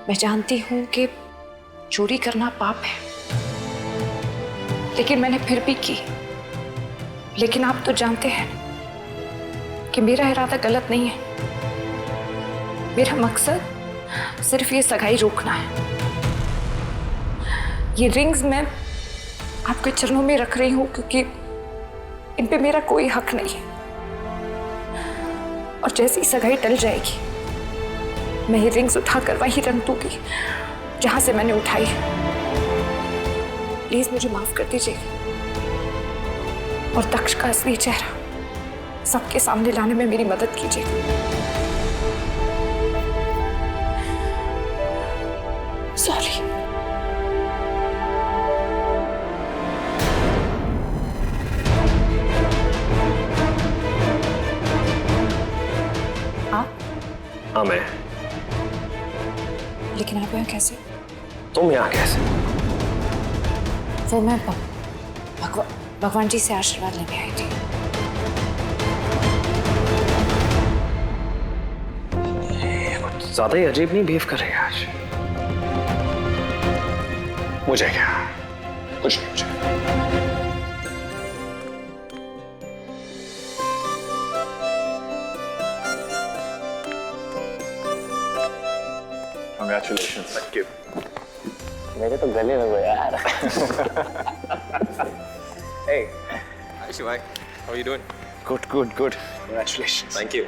मैं जानती हूं कि चोरी करना पाप है, लेकिन मैंने फिर भी की। लेकिन आप तो जानते हैं कि मेरा इरादा गलत नहीं है। मेरा मकसद सिर्फ ये सगाई रोकना है। ये रिंग्स मैं आपके चरणों में रख रही हूं क्योंकि इन पे मेरा कोई हक नहीं है। और जैसी सगाई टल जाएगी, मैं ये रिंग्स उठाकर वहीं रख दूंगी जहां से मैंने उठाई। प्लीज मुझे माफ कर दीजिएगा और दक्ष का असली चेहरा सबके सामने लाने में मेरी मदद कीजिएगा। सॉरी। आप? हाँ मैं। लेकिन आप यहाँ कैसे? तुम यहाँ कैसे? वो मैं भगवान जी से आशीर्वाद लेने आई थी। कुछ ज्यादा ही अजीब नहीं बिहेव कर रहे हैं आज। मुझे क्या, कुछ नहीं मुझे। Congratulations. Thank you. मेरे तो गले लगो यार। Hey. Hi Shivai, how are you doing? Good, good, good. Congratulations. Thank you.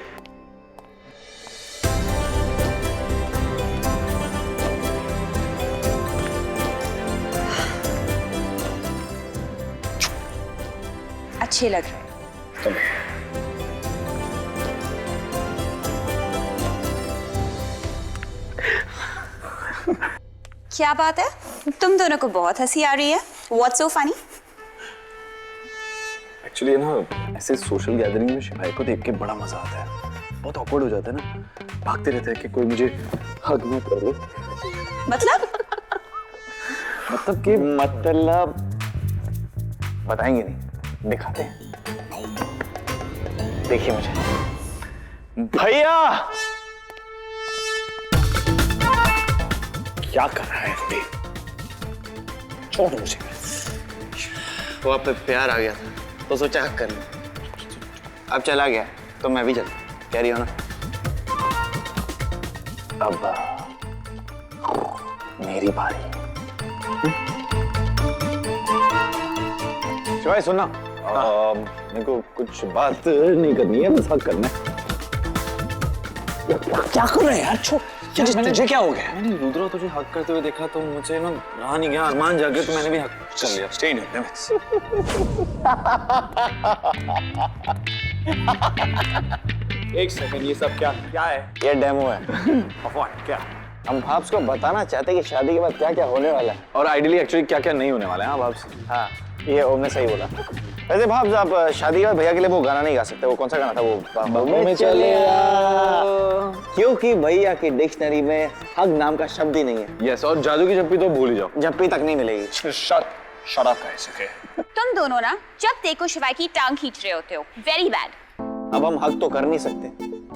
अच्छे लग रहे हैं। तुम्हें। क्या बात है, तुम दोनों को बहुत हंसी आ रही है। What's so funny? एक्चुअली ना ऐसे सोशल गैदरिंग में शिवाय को देख के बड़ा मजा आता है। बहुत ऑकवर्ड हो जाता है ना, भागते रहते हैं कि कोई मुझे हग ना कर ले। मतलब मतलब बताएंगे नहीं, दिखाते हैं। देखिए मुझे। भैया क्या कर रहा है अभी? छोड़ मुझे। वो आप पे प्यार आ गया था तो सोचा हक कर लूं। अब चला गया तो मैं भी चलता। कह रही हो ना? अब मेरी बारी। शिवाय सुनना, मेरे को कुछ बात नहीं करनी है, बस हक करना है। क्या कर रहे हैं यार? छोड़। तुझे क्या हो गया? मैंने रुद्रा तुझे हक करते हुए देखा तो मुझे ना रहा नहीं गया, अरमान जागे तो मैंने भी हक कर लिया। Stay in your limits. एक सेकंड, ये सब क्या है? ये डेमो है। Of what? क्या? हम भाप्स को बताना चाहते हैं कि शादी के बाद क्या क्या होने वाला है। और आइडियली एक्चुअली क्या क्या नहीं होने वाला है। हाँ भाप्स। हाँ, ये ओम ने सही बोला। वैसे भाप्स आप शादी के बाद भैया के लिए वो गाना नहीं गा सकते। वो कौन सा गाना था? वो बाहों में चले आ। क्योंकि भैया की डिक्शनरी में हग नाम का शब्द ही नहीं है। यस, और जादू की जप्पी तो भूल ही जाओ। जप्पी तक नहीं मिलेगी। Shut up guys, okay? तुम दोनों ना जब देखो शिवाय की टांग खींच रहे होते हो। Very bad. अब हम हग तो कर नहीं सकते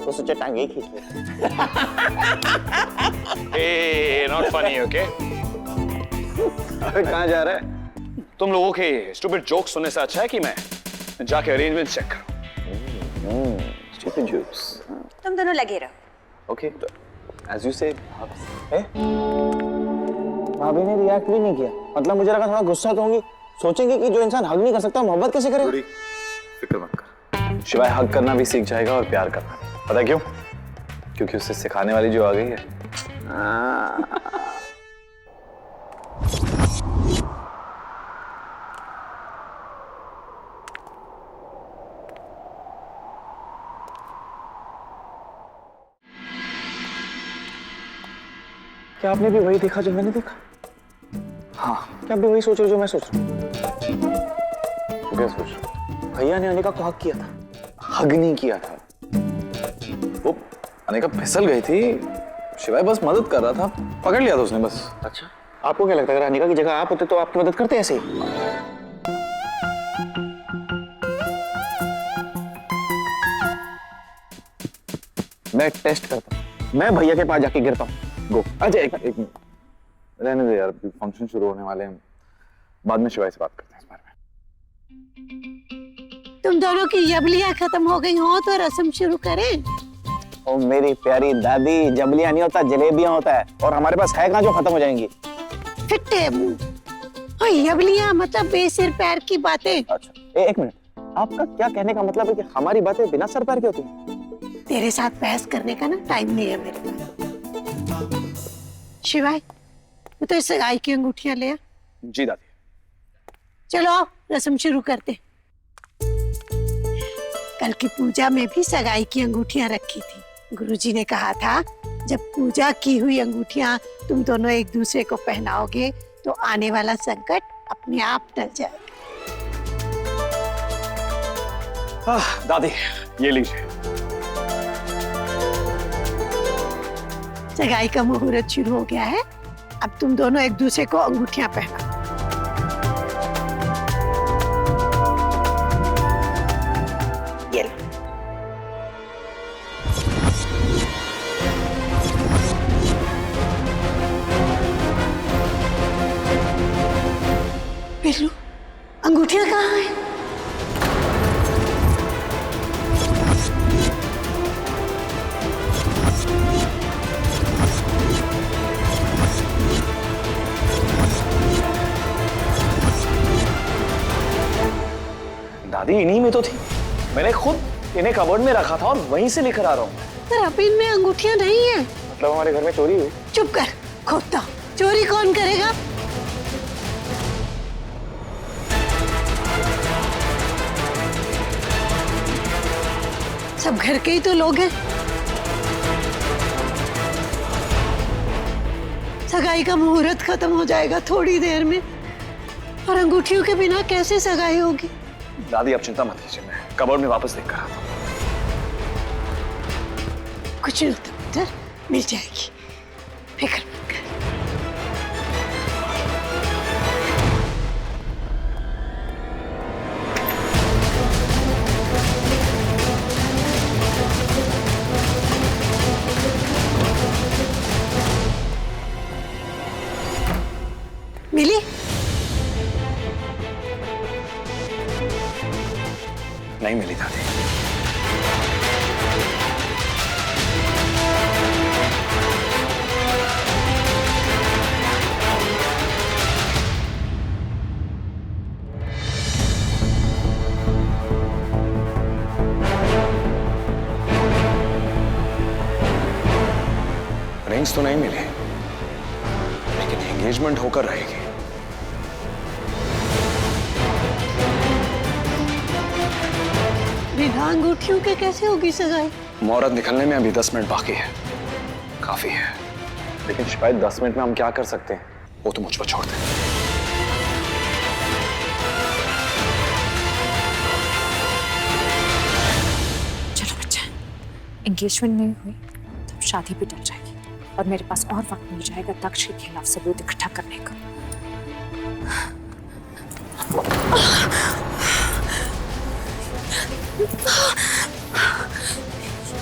तो सोचा टांग ही खींच ले। Hey, not funny, okay? अरे कहाँ जा रहा है? तुम लोगों के stupid jokes सुनने से अच्छा है कि मैं जाके अरेंजमेंट चेक करूं। Stupid jokes. तुम दोनों लगे रहो। Okay, as you say. भाभी ने रिएक्ट भी नहीं किया। मतलब मुझे लगा थोड़ा गुस्सा तो होंगी, सोचेंगे कि जो इंसान हग नहीं कर सकता मोहब्बत कैसे करे। फिक्र मत कर, शिवाय हग करना भी सीख जाएगा और प्यार करना भी। पता क्यों? क्योंकि उससे सिखाने वाली जो आ गई है। क्या आपने भी वही देखा जो मैंने देखा? हाँ, क्या भी वही सोच रहे हो जो मैं सोच रहा हूँ? क्या सोच रहे हो? भैया ने अनिका को हक किया था, हग नहीं किया था। वो अनिका फिसल गई थी, शिवाय बस मदद कर रहा था, पकड़ लिया था उसने बस। अच्छा, आपको क्या लगता है अगर अनिका की जगह आप होते तो आपकी मदद करते ऐसे ही? मैं टेस्ट करता हूँ, मैं भैया के पास जाके गिरता हूँ, गो। अच्छा एक रहने दे यार, फंक्शन शुरू होने वाले हैं, बाद में शिवाय से बात करते हैं इस बारे में। तुम दोनों की जबलियां खत्म हो गई हो तो रस्म शुरू करें। ओ मेरी प्यारी दादी, जबलियां नहीं होता जलेबियां होता है, और हमारे पास है कहाँ जो खत्म हो जाएंगी। फिट्टे मुंह। और जबलियां मतलब बेसिर पैर की बातें। अच्छा एक मिनट, आपका क्या कहने का मतलब है कि हमारी बातें बिना सर पैर की होती हैं? तेरे साथ बहस करने का ना टाइम नहीं है मेरे पास। शिवाय तू तो इससे गाय की अंगूठियां ले आ। जी दादी। चलो आओ, रस्म शुरू करते। कल की पूजा में भी सगाई की अंगूठियां रखी थी। गुरुजी ने कहा था जब पूजा की हुई अंगूठियां तुम दोनों एक दूसरे को पहनाओगे तो आने वाला संकट अपने आप टल जाएगा। दादी ये लीजिए। सगाई का मुहूर्त शुरू हो गया है, अब तुम दोनों एक दूसरे को अंगूठियां पहनाओ। ये लो। बिल्लू, अंगूठियां कहाँ हैं? दादी इन्हीं में तो थी, मैंने खुद इन्हें कबर्ड में रखा था और वहीं से लेकर आ रहा हूँ। पर अब इनमें अंगूठियां नहीं है। मतलब हमारे घर में चोरी हुई? चुप कर, खोता। चोरी कौन करेगा? सब घर के ही तो लोग हैं। सगाई का मुहूर्त खत्म हो जाएगा थोड़ी देर में, और अंगूठियों के बिना कैसे सगाई होगी? दादी आप चिंता मत कीजिए, मैं कबर्ड में वापस देख कर आता हूँ। कुछ नहीं होता पुत्र, मिल जाएगी, फिक्र मत कर। मिली? नहीं मिली दादी। रिंग्स तो नहीं मिली, लेकिन एंगेजमेंट होकर रहेगी। बिना अंगूठियों के कैसे होगी सगाई? मुहूर्त निकलने में अभी 10 मिनट बाकी है, काफी है। लेकिन शायद 10 मिनट में हम क्या कर सकते हैं, वो तो मुझ पर छोड़ दे। चलो बच्चा, एंगेजमेंट नहीं हुई तो शादी भी टल जाएगी और मेरे पास और वक्त मिल जाएगा दक्ष के खिलाफ सबूत इकट्ठा करने का।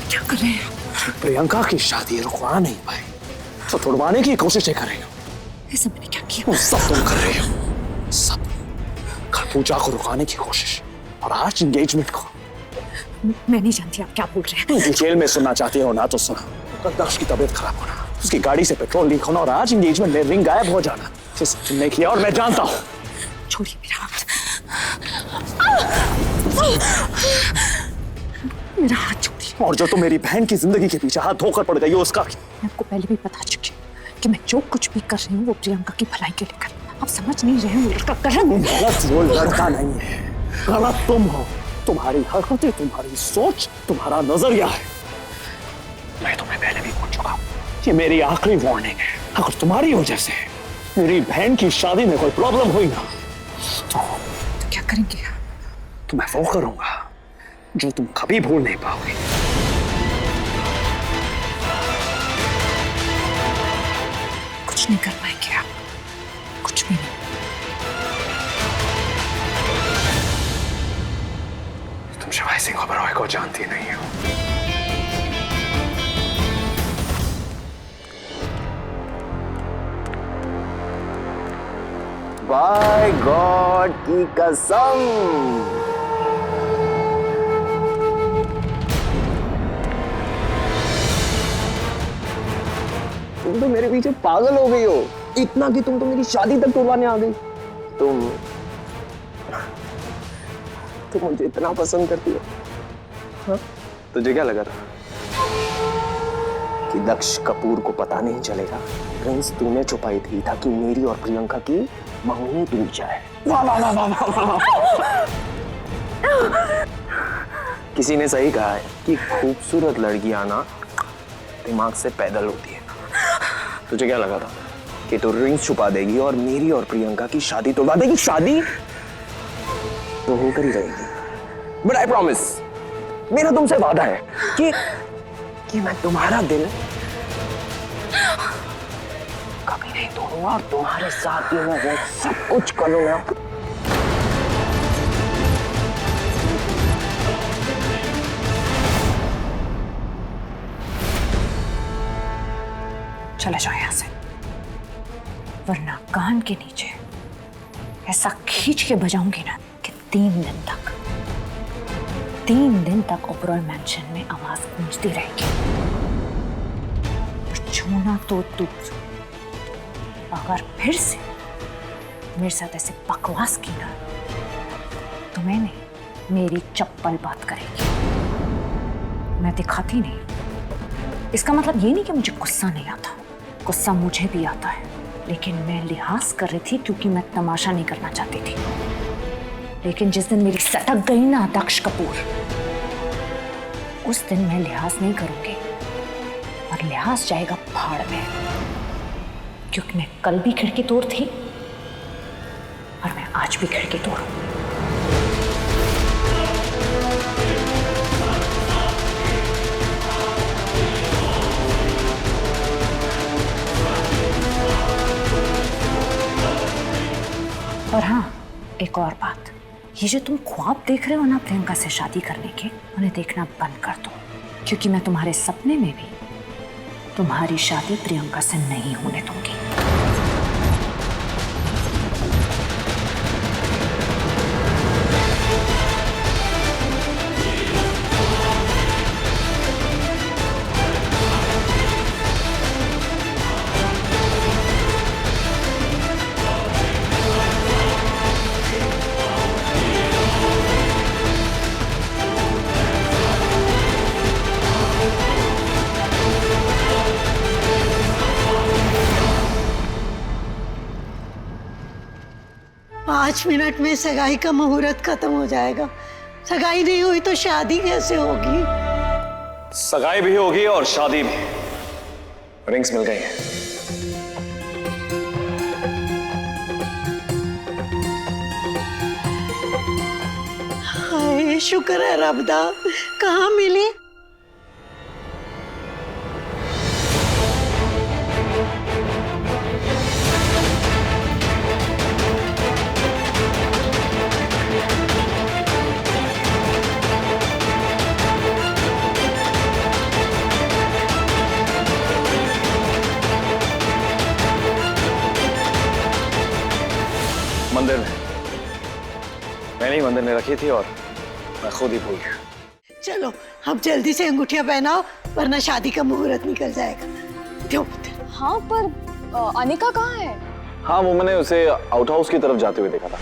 क्या कर रहे हैं? प्रियंका की शादी रुकवा नहीं पाए तो तुड़वाने की कोशिशें कर रही हो। ऐसा मैंने क्या किया? वो सब तुम कर रही हो, सब। कल पूजा को रुकाने की कोशिश और आज एंगेजमेंट को। मैं नहीं जानती आप क्या बोल रहे हैं। डिटेल में सुनना चाहते हो ना तो सुनो। कल दक्ष की तबीयत खराब होना, उसकी गाड़ी से पेट्रोल लीक होना और आज एंगेजमेंट में रिंग गायब हो जाना, ये सब तुमने किया और मैं जानता हूँ। छोड़िए मेरा हाथ, मेरा हाथ छोड़िए। और जो तुम मेरी बहन की जिंदगी के पीछे हाथ धोकर पड़ गई हो उसका क्या? मैं आपको पहले भी बता चुकी हूँ कि मैं जो कुछ भी कर रही हूँ वो प्रियंका की भलाई के लिए कर रही हूँ। आप समझ नहीं रहे हो, लड़का गलत। गलत वो लड़का नहीं है, गलत तुम हो। तुम्हारी हरकतें, तुम्हारी सोच, तुम्हारा नजरिया है। मैं तुम्हें पहले भी बोल चुका हूँ, ये मेरी आखिरी वार्निंग है। अगर तुम्हारी वजह से मेरी बहन की शादी में कोई प्रॉब्लम हुई ना तो क्या करेंगे? तो मैं वो करूंगा जो तुम कभी भूल नहीं पाओगे। कुछ नहीं कर पाएंगे आप, कुछ भी नहीं। तुम शिवाय सिंह ओबरॉय को जानती नहीं हो। बाय गॉड की कसम। तुम तो मेरे पीछे पागल हो गई हो, इतना कि तुम तो मेरी शादी तक तोड़वाने आ गई। तुम मुझे इतना पसंद करती हो। हाँ? तुझे क्या लगा था कि दक्ष कपूर को पता नहीं चलेगा रिंग्स तूने छुपाई थी ताकि मेरी और प्रियंका की मंगनी टूट जाए? वाह वाह वाह वाह वाह वाह। किसी ने सही कहा है कि खूबसूरत लड़कियां ना दिमाग से पैदल होती है। तुझे क्या लगा था कि तू रिंग्स छुपा देगी और मेरी और प्रियंका की शादी तोड़वा देगी? शादी तो होकर ही रहेगी, बट आई प्रॉमिस, मेरा तुमसे वादा है कि मैं तुम्हारा दिल कभी नहीं तोड़ूंगा और तुम्हारे साथ ही मैं वो सब कुछ करूंगा। चले जाओ यहां से, वरना कान के नीचे ऐसा खींच के बजाऊंगी ना कि 3 दिन तक ओबरॉय मैंशन में आवाज गूंजती रहेगी। छूना तो दूर, अगर फिर से मेरे साथ ऐसे बकवास की ना तो मैंने मेरी चप्पल बात करेगी। मैं दिखाती नहीं, इसका मतलब ये नहीं कि मुझे गुस्सा नहीं आता, गुस्सा मुझे भी आता है, लेकिन मैं लिहाज कर रही थी क्योंकि मैं तमाशा नहीं करना चाहती थी। लेकिन जिस दिन मेरी सटक गई ना दक्ष कपूर, उस दिन मैं लिहाज नहीं करूंगी और लिहाज जाएगा भाड़ में, क्योंकि मैं कल भी खिड़की तोड़ थी और मैं आज भी खिड़की तोड़ूं। और हाँ, एक और बात, ये जो तुम ख्वाब देख रहे हो ना प्रियंका से शादी करने के, उन्हें देखना बंद कर दो, क्योंकि मैं तुम्हारे सपने में भी तुम्हारी शादी प्रियंका से नहीं होने दूंगी। पाँच मिनट में सगाई का मुहूर्त खत्म हो जाएगा। सगाई नहीं हुई तो शादी कैसे होगी? सगाई भी होगी और शादी भी। रिंग्स मिल गई हैं। हाय शुक्र है रब्बा, कहाँ मिली? मंदिर में। मैंने ही मंदिर में रखी थी और मैं खुद ही भूल गया। चलो अब जल्दी से अंगूठियां पहनाओ, वरना शादी का मुहूर्त निकल जाएगा। दो पुत्र। हाँ, पर अनिका कहाँ है? हाँ, वो मैंने उसे आउट हाउस की तरफ जाते हुए देखा था।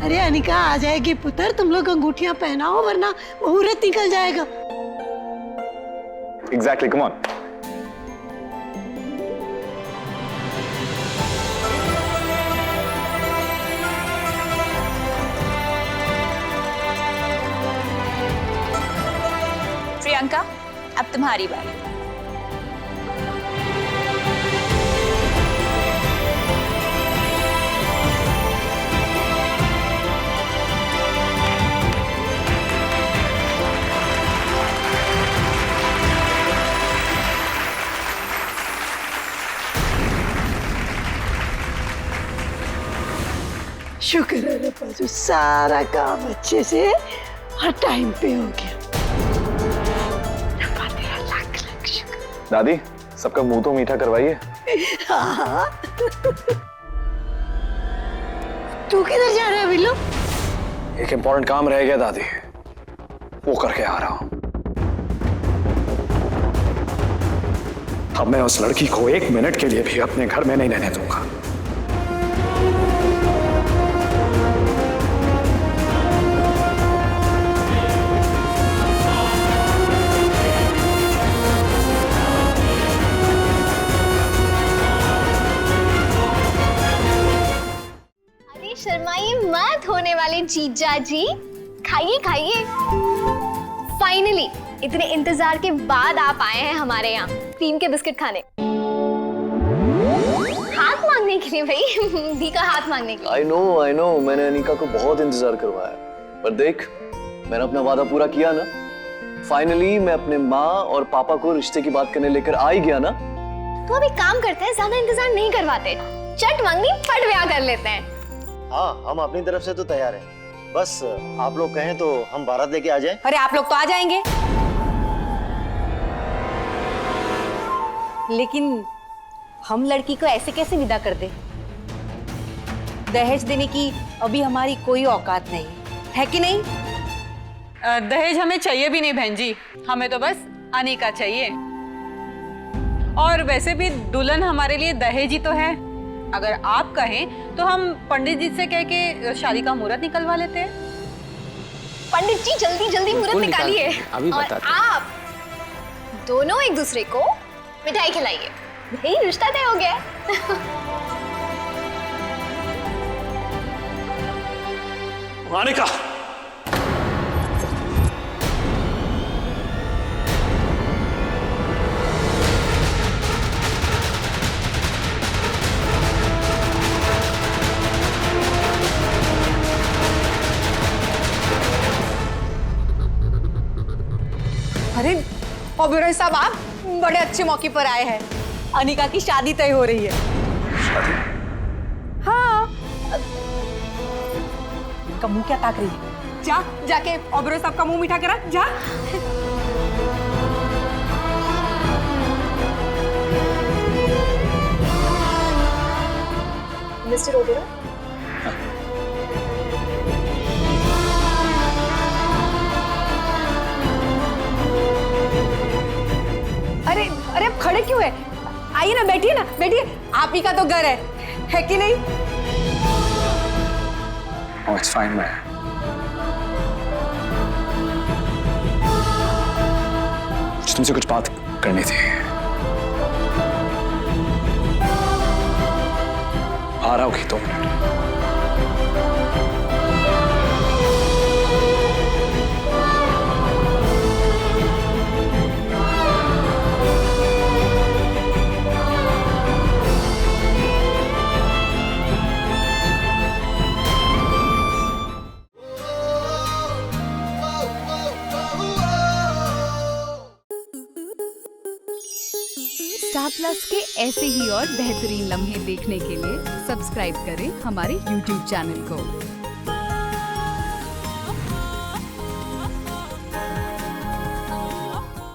अरे अनिका आ जाएगी पुत्र, तुम लोग अंगूठियां पहनाओ वरना मुहूर्त निकल जाएगा। Exactly, come on. प्रियंका, अब तुम्हारी बारी। शुक्र है रब्बा, जो सारा काम अच्छे से हर टाइम पे हो गया। रब्बा तेरा लाख लाख शुक्र। दादी, सबका मुंह तो मीठा करवाइए। हाँ। तू किधर जा रहा है बिल्लू? एक इंपॉर्टेंट काम रह गया दादी, वो करके आ रहा हूं। अब मैं उस लड़की को 1 मिनट के लिए भी अपने घर में नहीं रहने दूंगा। अरे शर्माइए मत होने वाले जीजा जी, खाइए खाइए। फाइनली इतने इंतजार के बाद आप आए हैं हमारे यहाँ क्रीम के बिस्किट खाने। हाथ मांगने के लिए भाई, दी का हाथ मांगने के लिए। आई नो मैंने अनिका को बहुत इंतजार करवाया, पर देख मैंने अपना वादा पूरा किया ना। फाइनली मैं अपने माँ और पापा को रिश्ते की बात करने लेकर आ ही गया ना। तो अभी काम करते हैं, ज्यादा इंतजार नहीं करवाते, चट मंगनी फट ब्याह कर लेते हैं। हाँ, हम अपनी तरफ से तो तैयार हैं। बस आप लोग कहें तो हम बारात लेके आ जाएं। अरे आप लोग तो आ जाएंगे, लेकिन हम लड़की को ऐसे कैसे विदा कर दे? दहेज देने की अभी हमारी कोई औकात नहीं है कि नहीं? दहेज हमें चाहिए भी नहीं बहन जी, हमें तो बस अनिका चाहिए। और वैसे भी दुल्हन हमारे लिए दहेज ही तो है। अगर आप कहें तो हम पंडित जी से कह के शादी का मुहूर्त निकलवा लेते हैं। पंडित जी जल्दी जल्दी मुहूर्त निकालिए, और आप दोनों एक दूसरे को मिठाई खिलाइए। भाई रिश्ता तय हो गया है। अनिका, अरे ओबेरॉय साहब, आप बड़े अच्छे मौके पर आए हैं। अनिका की शादी तय हो रही है। हाँ। इनका मुंह क्या ताक रही है? जाके ओबेरॉय साहब का मुंह मीठा करा जा। मिस्टर ओबेरॉय, अरे आप खड़े क्यों है? आइए ना, बैठिए ना, बैठिए। आप ही का तो घर है कि नहीं? Oh, it's fine, मैं तुमसे कुछ बात करनी थी। आ रहा हूँ कि 2 मिनट। स्टार प्लस के ऐसे ही और बेहतरीन लम्हे देखने के लिए सब्सक्राइब करें हमारे YouTube चैनल को।